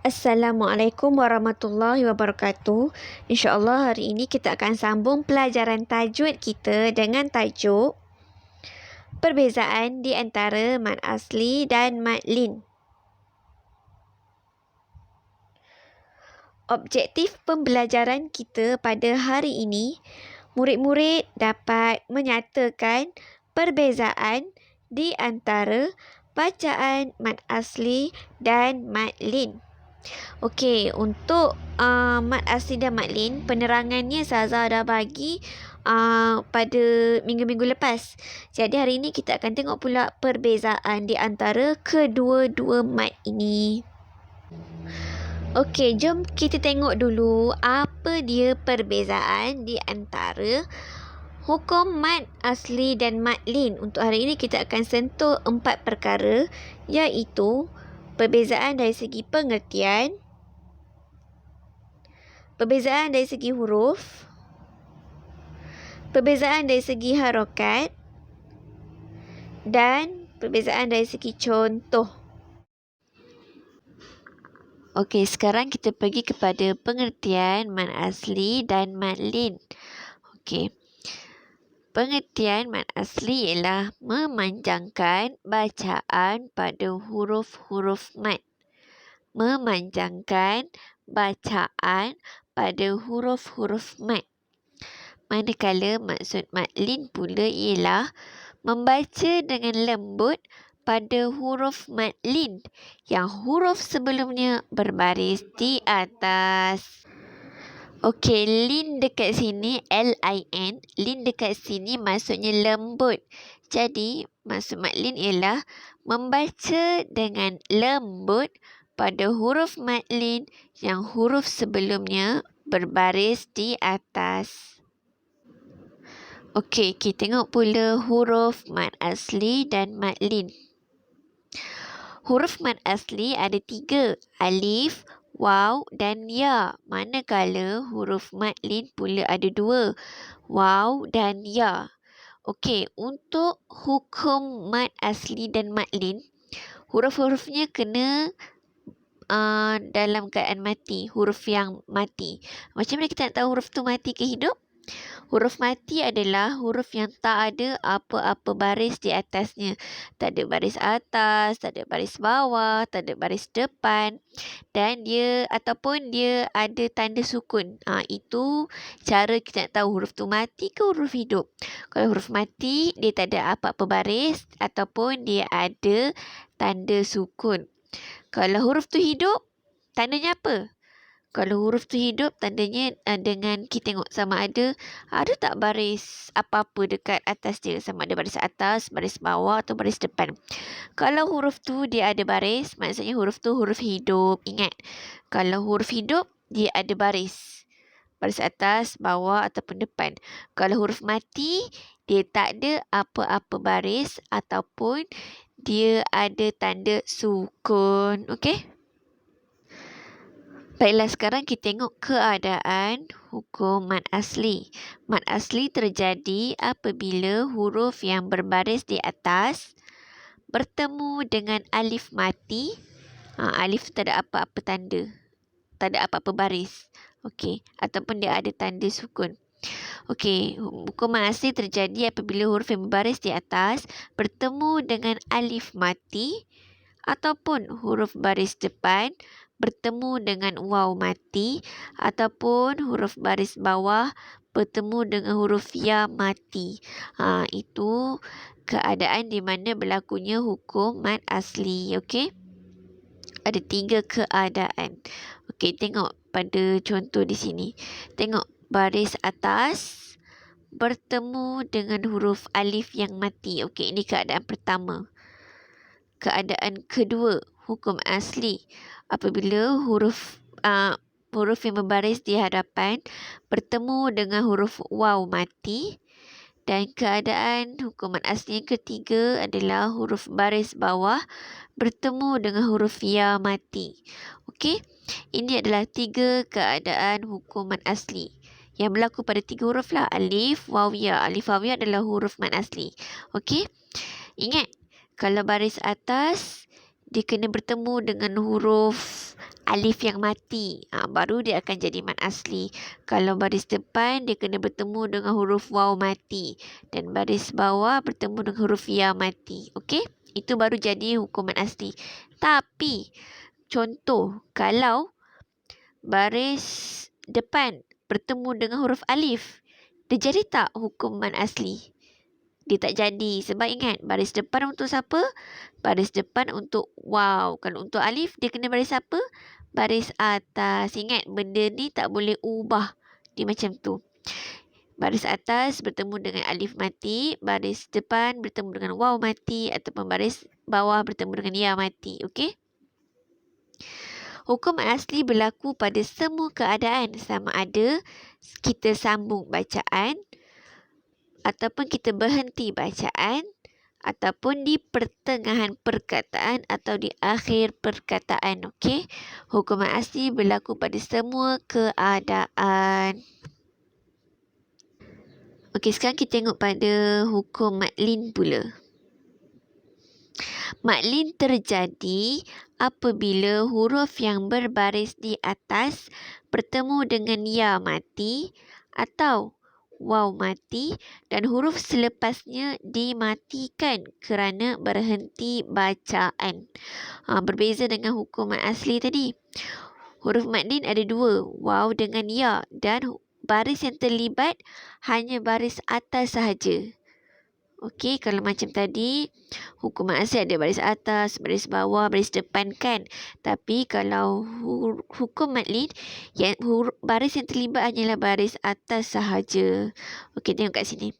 Assalamualaikum warahmatullahi wabarakatuh. InsyaAllah hari ini kita akan sambung pelajaran tajwid kita dengan tajuk perbezaan di antara mad asli dan mad lin. Objektif pembelajaran kita pada hari ini, murid-murid dapat menyatakan perbezaan di antara bacaan mad asli dan mad lin. Okey, untuk mad asli dan mad lin, penerangannya Saza dah bagi pada minggu-minggu lepas. Jadi hari ini kita akan tengok pula perbezaan di antara kedua-dua mad ini. Okey, jom kita tengok dulu apa dia perbezaan di antara hukum mad asli dan mad lin. Untuk hari ini kita akan sentuh 4 perkara, iaitu perbezaan dari segi pengertian, perbezaan dari segi huruf, perbezaan dari segi harakat, dan perbezaan dari segi contoh. Okey, sekarang kita pergi kepada pengertian mad asli dan mad lin. Okey. Pengertian mad asli ialah memanjangkan bacaan pada huruf-huruf mad. Memanjangkan bacaan pada huruf-huruf mad. Manakala maksud mad lin pula ialah membaca dengan lembut pada huruf mad lin yang huruf sebelumnya berbaris di atas. Okey, lin dekat sini, L-I-N, lin dekat sini maksudnya lembut. Jadi, maksud mad lin ialah membaca dengan lembut pada huruf mad lin yang huruf sebelumnya berbaris di atas. Okey, kita tengok pula huruf mad asli dan mad lin. Huruf mad asli ada 3, alif, waw dan ya. Manakala huruf mad lin pula ada 2, waw dan ya. Okey, untuk hukum mad asli dan mad lin, huruf-hurufnya kena dalam keadaan mati, huruf yang mati. Macam mana kita nak tahu huruf tu mati ke hidup? Huruf mati adalah huruf yang tak ada apa-apa baris di atasnya. Tak ada baris atas, tak ada baris bawah, tak ada baris depan. Dan dia ataupun dia ada tanda sukun. Itu cara kita nak tahu huruf tu mati ke huruf hidup. Kalau huruf mati, dia tak ada apa-apa baris ataupun dia ada tanda sukun. Kalau huruf tu hidup, tandanya apa? Kalau huruf tu hidup, tandanya dengan kita tengok sama ada tak baris apa-apa dekat atas dia. Sama ada baris atas, baris bawah atau baris depan. Kalau huruf tu dia ada baris, maksudnya huruf tu huruf hidup. Ingat, kalau huruf hidup, dia ada baris. Baris atas, bawah ataupun depan. Kalau huruf mati, dia tak ada apa-apa baris ataupun dia ada tanda sukun. Okey? Baiklah, sekarang kita tengok keadaan hukum mad asli. Mad asli terjadi apabila huruf yang berbaris di atas bertemu dengan alif mati. Alif tak ada apa-apa tanda. Tak ada apa-apa baris. Okey, ataupun dia ada tanda sukun. Okey, hukum mad asli terjadi apabila huruf yang berbaris di atas bertemu dengan alif mati ataupun huruf baris depan bertemu dengan waw mati ataupun huruf baris bawah bertemu dengan huruf ya mati. Itu keadaan di mana berlakunya hukum mad asli. Okey? Ada 3 keadaan. Okey, tengok pada contoh di sini. Tengok baris atas bertemu dengan huruf alif yang mati. Okey, ini keadaan pertama. Keadaan kedua, hukum asli apabila huruf yang berbaris di hadapan bertemu dengan huruf waw mati. Dan keadaan hukuman asli yang ketiga adalah huruf baris bawah bertemu dengan huruf ya mati. Okey, ini adalah 3 keadaan hukuman asli yang berlaku pada 3 huruf lah, alif, waw, ya. Alif, waw, ya adalah huruf mad asli. Okey, ingat, kalau baris atas, dia kena bertemu dengan huruf alif yang mati. Baru dia akan jadi mad asli. Kalau baris depan, dia kena bertemu dengan huruf waw mati. Dan baris bawah bertemu dengan huruf ya mati. Okey? Itu baru jadi hukum mad asli. Tapi, contoh, kalau baris depan bertemu dengan huruf alif, dia jadi tak hukum mad asli? Dia tak jadi. Sebab ingat, baris depan untuk siapa? Baris depan untuk waw. Kalau untuk alif, dia kena baris apa? Baris atas. Ingat, benda ni tak boleh ubah. Dia macam tu. Baris atas bertemu dengan alif mati. Baris depan bertemu dengan waw mati. Ataupun baris bawah bertemu dengan ya mati. Okey? Hukum asli berlaku pada semua keadaan. Sama ada kita sambung bacaan, ataupun kita berhenti bacaan, ataupun di pertengahan perkataan atau di akhir perkataan. Okey? Hukum asli berlaku pada semua keadaan. Okey, sekarang kita tengok pada hukum madlin pula. Madlin terjadi apabila huruf yang berbaris di atas bertemu dengan ya mati atau waw mati dan huruf selepasnya dimatikan kerana berhenti bacaan. Berbeza dengan hukum mad asli tadi. Huruf madlin ada dua, waw dengan ya, dan baris yang terlibat hanya baris atas sahaja. Okey, kalau macam tadi, hukum mad asli ada baris atas, baris bawah, baris depan kan. Tapi kalau hukum madlin, baris yang terlibat hanyalah baris atas sahaja. Okey, tengok kat sini.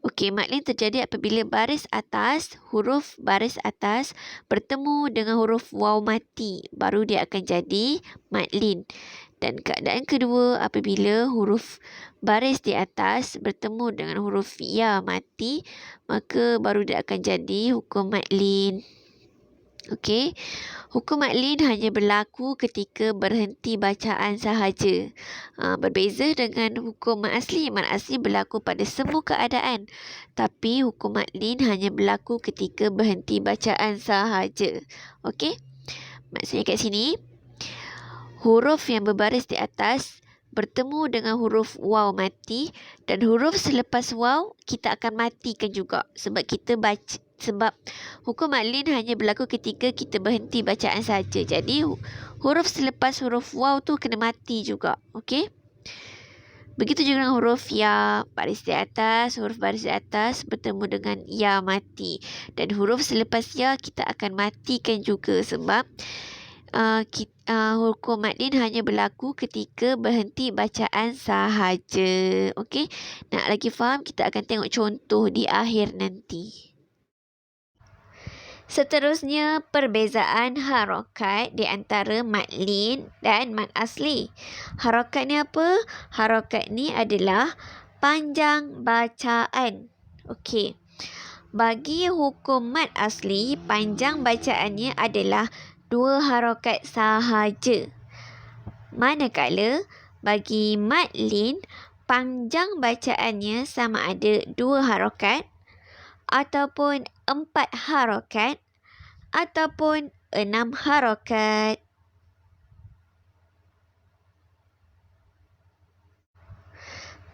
Okey, madlin terjadi apabila baris atas, huruf baris atas bertemu dengan huruf waw mati. Baru dia akan jadi madlin. Dan keadaan kedua, apabila huruf baris di atas bertemu dengan huruf ya mati, maka baru dia akan jadi hukum madlin. Okey, hukum madlin hanya berlaku ketika berhenti bacaan sahaja. Berbeza dengan hukum mad asli. Mad asli berlaku pada semua keadaan. Tapi hukum madlin hanya berlaku ketika berhenti bacaan sahaja. Okey, maksudnya kat sini, huruf yang berbaris di atas bertemu dengan huruf waw mati dan huruf selepas waw kita akan matikan juga sebab hukum madlin hanya berlaku ketika kita berhenti bacaan saja. Jadi huruf selepas huruf waw tu kena mati juga. Okey? Begitu juga dengan huruf ya, baris di atas, huruf baris di atas bertemu dengan ya mati. Dan huruf selepas ya kita akan matikan juga sebab hukum madlin hanya berlaku ketika berhenti bacaan sahaja. Okey? Nak lagi faham, kita akan tengok contoh di akhir nanti. Seterusnya, perbezaan harakat di antara madlin dan mad asli. Harakat ni apa? Harakat ni adalah panjang bacaan. Okey. Bagi hukum mad asli, panjang bacaannya adalah 2 harakat sahaja. Manakala bagi madlin, panjang bacaannya sama ada 2 harakat ataupun 4 harakat ataupun 6 harakat.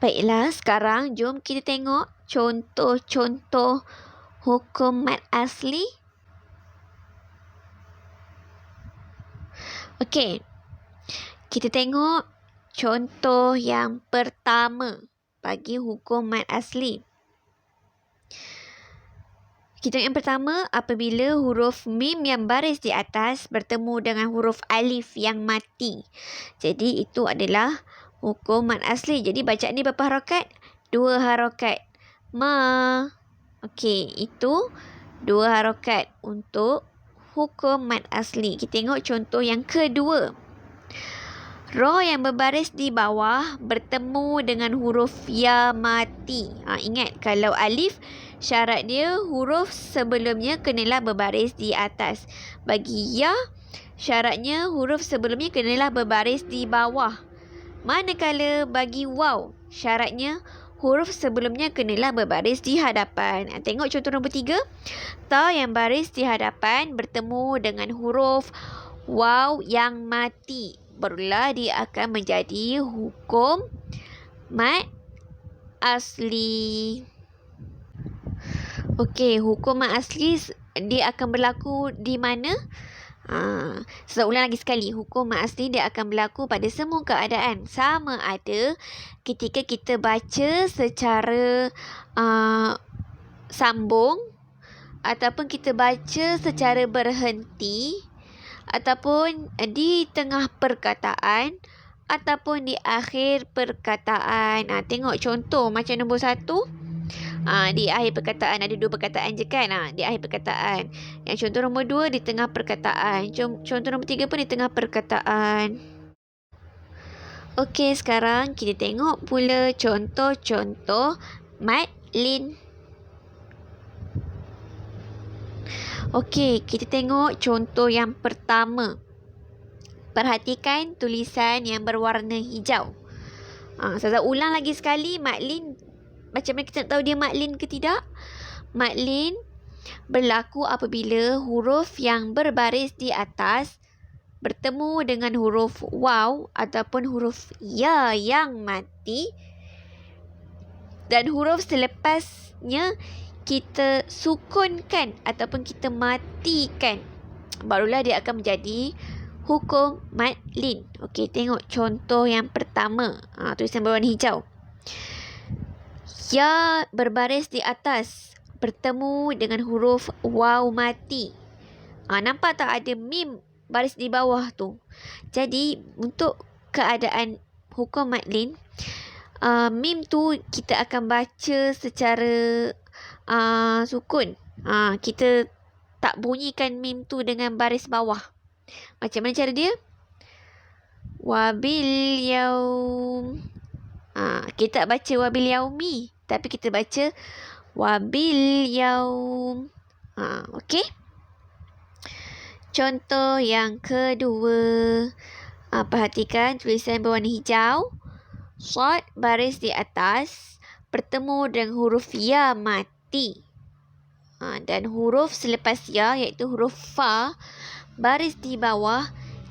Baiklah, sekarang jom kita tengok contoh-contoh hukum mad asli. Okey, kita tengok contoh yang pertama bagi hukum mad asli. Kita tengok yang pertama, apabila huruf mim yang baris di atas bertemu dengan huruf alif yang mati. Jadi itu adalah hukum mad asli. Jadi bacaan ni berapa harakat? 2 harakat. Ma. Okey, itu 2 harakat untuk hukum mad asli. Kita tengok contoh yang kedua. Ra yang berbaris di bawah bertemu dengan huruf ya mati. Ingat, kalau alif, syarat dia huruf sebelumnya kenalah berbaris di atas. Bagi ya, syaratnya huruf sebelumnya kenalah berbaris di bawah. Manakala bagi waw, syaratnya huruf sebelumnya kenalah berbaris di hadapan. Tengok contoh nombor 3. Ta yang baris di hadapan bertemu dengan huruf waw yang mati. Barulah dia akan menjadi hukum mad asli. Okey, hukum mad asli dia akan berlaku di mana? Saya ulang lagi sekali. Hukum mad asli dia akan berlaku pada semua keadaan. Sama ada ketika kita baca secara sambung, ataupun kita baca secara berhenti, ataupun di tengah perkataan, ataupun di akhir perkataan. Tengok contoh macam nombor 1. Di akhir perkataan ada 2 perkataan je kan. Di akhir perkataan. Yang contoh nombor 2 di tengah perkataan. Contoh nombor 3 pun di tengah perkataan. Okey, sekarang kita tengok pula contoh-contoh mad lin. Okey, kita tengok contoh yang pertama. Perhatikan tulisan yang berwarna hijau. Saya ulang lagi sekali mad lin. Macam mana kita nak tahu dia mad lin ke tidak? Mad lin berlaku apabila huruf yang berbaris di atas bertemu dengan huruf waw ataupun huruf ya yang mati, dan huruf selepasnya kita sukunkan ataupun kita matikan. Barulah dia akan menjadi hukum mad lin. Okey, tengok contoh yang pertama. Tulisan berwarna hijau. Ya berbaris di atas bertemu dengan huruf waw mati. Nampak tak ada mim baris di bawah tu? Jadi untuk keadaan hukum mad lin, mim tu kita akan baca secara sukun. Kita tak bunyikan mim tu dengan baris bawah. Macam mana cara dia? Wabil yaum. Kita tak baca wabil yaumi, tapi kita baca wabil yaum. Okey. Contoh yang kedua. Perhatikan tulisan berwarna hijau. Shad baris di atas bertemu dengan huruf ya mati. Dan huruf selepas ya iaitu huruf fa baris di bawah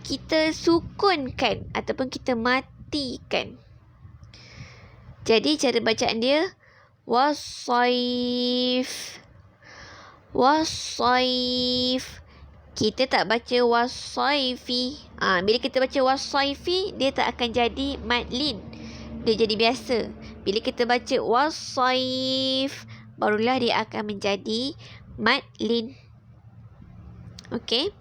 kita sukunkan ataupun kita matikan. Jadi cara bacaan dia wasaif. Wasaif. Kita tak baca wasaifi. Bila kita baca wasaifi, dia tak akan jadi mad lin. Dia jadi biasa. Bila kita baca wasaif, barulah dia akan menjadi mad lin. Okey.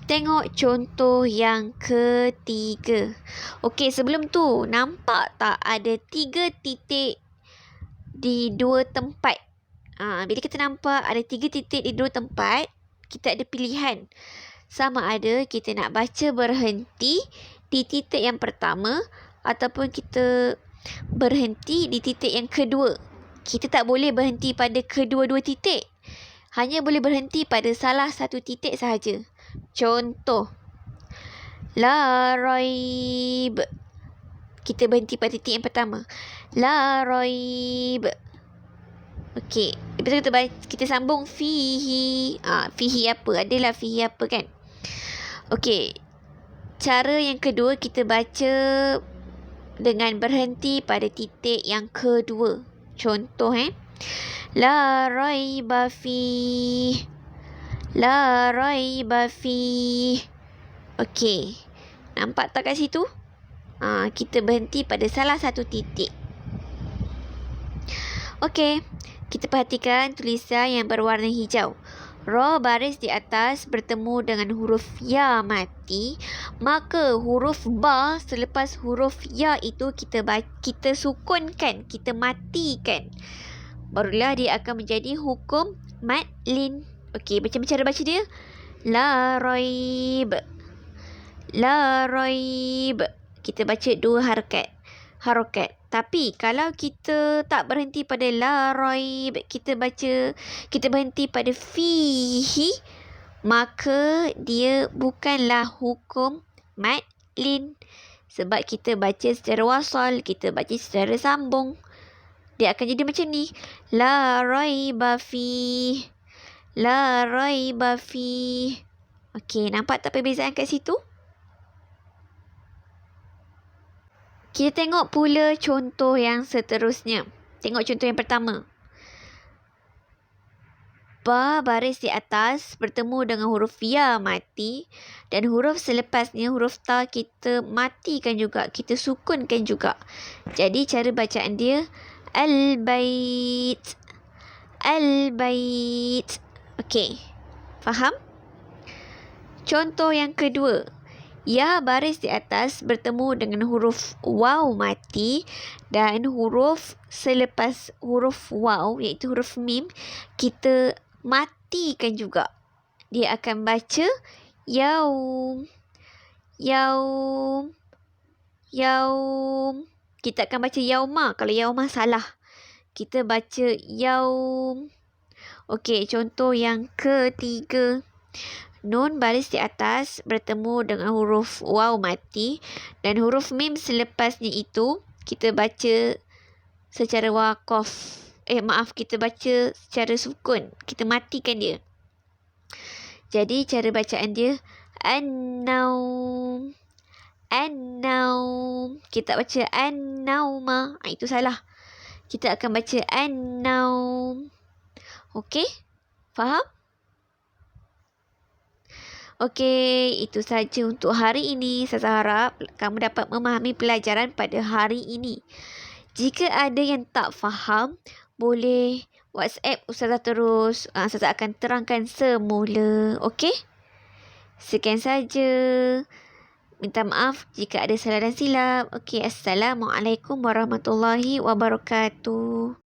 Tengok contoh yang ketiga. Okey, sebelum tu nampak tak ada 3 titik di 2 tempat? Bila kita nampak ada 3 titik di 2 tempat, kita ada pilihan. Sama ada kita nak baca berhenti di titik yang pertama ataupun kita berhenti di titik yang kedua. Kita tak boleh berhenti pada kedua-dua titik. Hanya boleh berhenti pada salah satu titik sahaja. Contoh, la raib. Kita berhenti pada titik yang pertama. La raib. Okey, lepas tu kita sambung fihi. Fihi apa? Adalah fihi apa kan? Okey. Cara yang kedua kita baca dengan berhenti pada titik yang kedua. Contoh la raiba fi. La raiba fi. Okey. Nampak tak kat situ? Kita berhenti pada salah satu titik. Okey. Kita perhatikan tulisan yang berwarna hijau. Ra baris di atas bertemu dengan huruf ya mati, maka huruf ba selepas huruf ya itu kita sukunkan, kita matikan. Barulah dia akan menjadi hukum mad lin. Okey, macam cara baca dia? La raib. La raib. Kita baca 2 harakat. Tapi kalau kita tak berhenti pada la raib, kita berhenti pada fihi, maka dia bukanlah hukum mad lin. Sebab kita baca secara wasal, kita baca secara sambung. dia akan jadi macam ni. La raiba fih. La raiba fih. Okey, nampak tak perbezaan kat situ? Kita tengok pula contoh yang seterusnya. Tengok contoh yang pertama. Ba baris di atas bertemu dengan huruf ya mati dan huruf selepasnya huruf ta kita matikan juga, kita sukunkan juga. Jadi cara bacaan dia al-bait. Al-bait. Okey. Faham? Contoh yang kedua. Ya baris di atas bertemu dengan huruf waw mati dan huruf selepas huruf waw iaitu huruf mim kita matikan juga. Dia akan baca yaum. Yaum. Yaum. Kita akan baca yauma. Kalau yauma salah. Kita baca yaum. Okey, contoh yang ketiga. Nun baris di atas bertemu dengan huruf waw mati dan huruf mim selepasnya itu kita baca secara waqaf. Kita baca secara sukun. Kita matikan dia. Jadi cara bacaan dia an-naum. An-naum. Kita baca an-nauma. Itu salah. Kita akan baca an-naum. Okey? Faham? Okey, itu saja untuk hari ini. Saya harap kamu dapat memahami pelajaran pada hari ini. Jika ada yang tak faham, boleh WhatsApp Ustazah terus. Ustazah akan terangkan semula. Okey? Sekian saja. Minta maaf jika ada salah dan silap. Okey, Assalamualaikum warahmatullahi wabarakatuh.